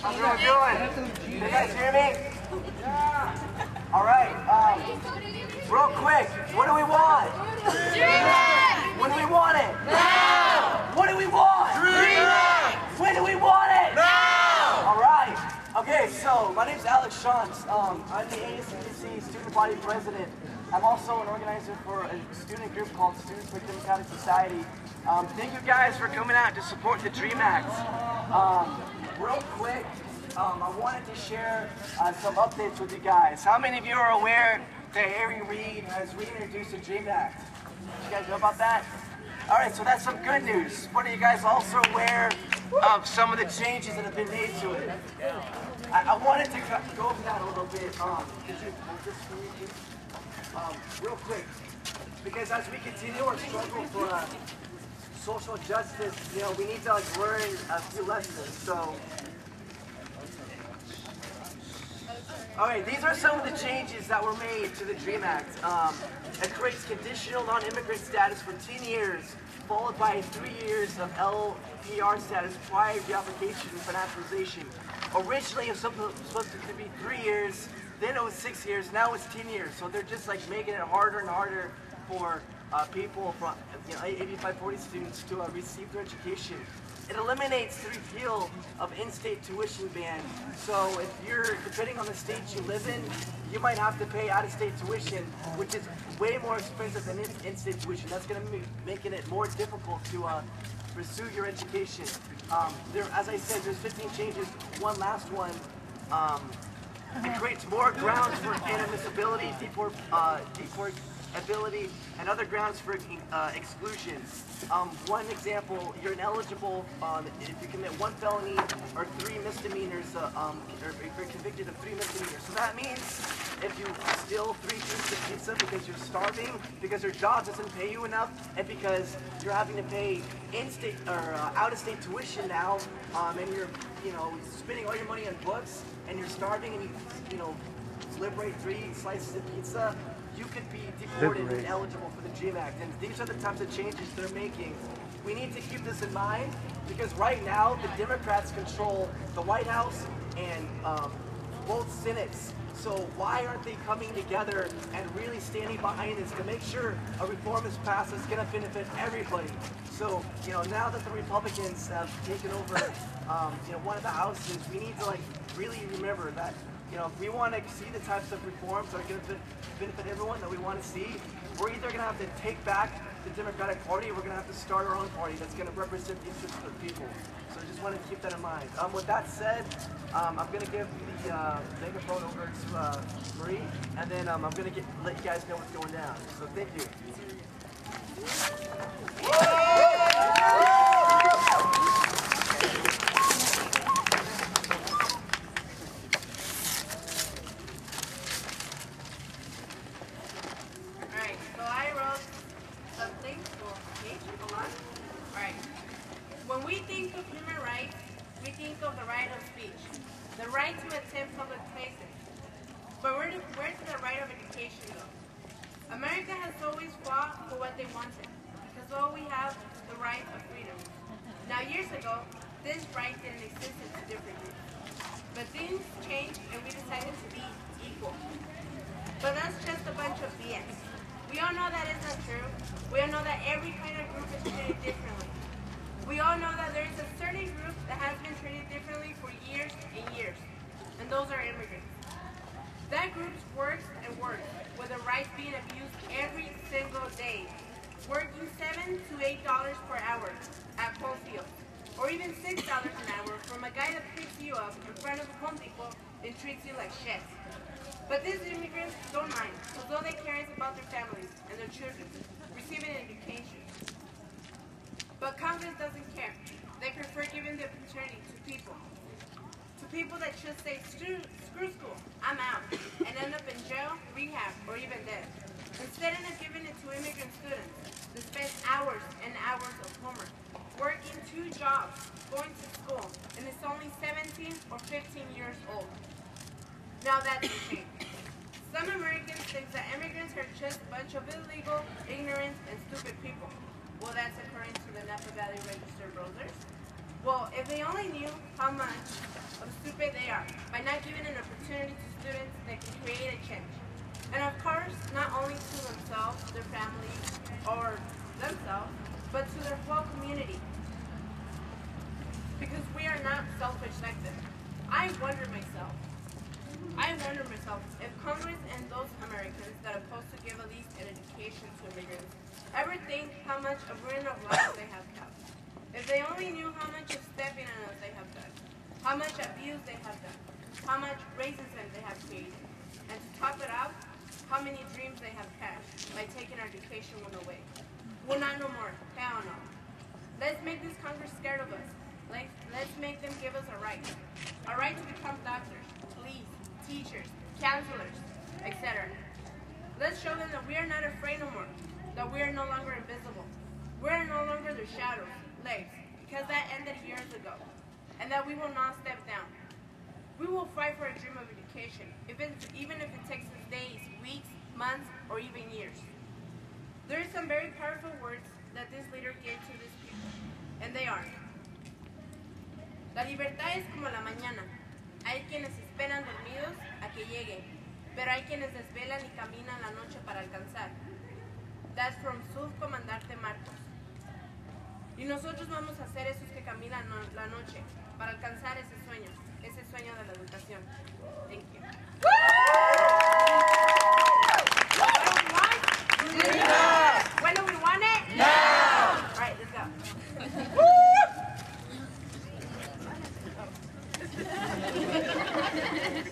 How's everyone doing? Can you guys hear me? Yeah. All right. Real quick, what do we want? When do we want it? Now. What do we want? When do we want it? Now. All right. Okay, so my name's Alex Shantz. I'm the NVC student body president. I'm also an organizer for a student group called Students for Democratic Society. Thank you guys for coming out to support the DREAM Act. Real quick, I wanted to share some updates with you guys. How many of you are aware that Harry Reid has reintroduced the DREAM Act? You guys know about that? All right, so that's some good news. But are you guys also aware of some of the changes that have been made to it? I wanted to go over that a little bit. Real quick, because as we continue our struggle for social justice, you know, we need to learn a few lessons. So, all right, these are some of the changes that were made to the DREAM Act. It creates conditional non-immigrant status for 10 years, followed by 3 years of LPR status prior to the application for naturalization. Originally, it was supposed to be 3 years. Then it was 6 years, now it's 10 years. So they're just like making it harder and harder for people from 8540 students to receive their education. It eliminates the repeal of in-state tuition ban. So if you're, depending on the state you live in, you might have to pay out-of-state tuition, which is way more expensive than in-state tuition. That's going to be making it more difficult to pursue your education. As I said, there's 15 changes. One last one. It creates more grounds for inadmissibility, deportability, and other grounds for exclusion. One example, you're ineligible if you commit 1 felony or 3 misdemeanors, or if you're convicted of 3 misdemeanors. So that means if you steal 3 pieces of pizza because you're starving, because your job doesn't pay you enough, and because you're having to pay in-state or out-of-state tuition now, and you're spending all your money on books, and you're starving, and you liberate 3 slices of pizza, you could be deported and eligible for the DREAM Act. And these are the types of changes they're making. We need to keep this in mind because right now the Democrats control the White House and both Senates. So why aren't they coming together and really standing behind this to make sure a reform is passed that's going to benefit everybody? So, now that the Republicans have taken over, one of the houses, we need to really remember that, if we want to see the types of reforms that are going to benefit everyone that we want to see, we're either going to have to take back the Democratic Party or we're going to have to start our own party that's going to represent the interests of the people. So I just want to keep that in mind. With that said, I'm going to give the megaphone over to Marie, and then I'm going to let you guys know what's going down. So thank you. When we think of human rights, we think of the right of speech, the right to attend public places. But where does the right of education go? America has always fought for what they wanted, because all we have is the right of freedom. Now, years ago, this right didn't exist in two different groups. But things changed, and we decided to be equal. But that's just a bunch of BS. We all know that is not true. We all know that every kind of group is treated differently. We all know that there is a certain group that has been treated differently for years and years, and those are immigrants. That group works and works, with the rights being abused every single day, working $7 to $8 per hour at coal fields, or even $6 an hour from a guy that picks you up in front of Home Depot and treats you like shit. But these immigrants don't mind, although they care about their families and their children receiving an education. But Congress doesn't care. They prefer giving the opportunity to people that just say, screw school, I'm out, and end up in jail, rehab, or even dead. Instead of giving it to immigrant students that spend hours and hours of homework, working 2 jobs, going to school, and is only 17 or 15 years old. Now that's the change. Some Americans think that immigrants are just a bunch of illegal, ignorant, and stupid people. Well, that's according to the Napa Valley Register browsers. Well, if they only knew how much of stupid they are by not giving an opportunity to students that can create a change. And of course, not only to themselves, their families, or themselves, but to their whole community. Because we are not selfish like them. I wonder myself if Congress and those Americans that are supposed to give at least an education to immigrants ever think how much of ruin of lives they have caused. If they only knew how much of stepping on us they have done, how much abuse they have done, how much racism they have created, and to top it out, how many dreams they have crashed by taking our education away. We'll not no more. Hell no. Let's make this Congress scared of us. Let's make them give us a right to become doctors, police, teachers, counselors, etc. Let's show them that we are not afraid no more, that we are no longer invisible. We are no longer their shadows, legs, because that ended years ago, and that we will not step down. We will fight for a dream of education, even if it takes us days, weeks, months, or even years. There are some very powerful words that this leader gave to these people, and they are: la libertad es como la mañana. Hay quienes esperan dormidos a que llegue, pero hay quienes desvelan y caminan la noche para alcanzar. That's from Sub Comandante Marcos. Y nosotros vamos a ser esos que caminan la noche para alcanzar ese sueño de la educación. Thank you.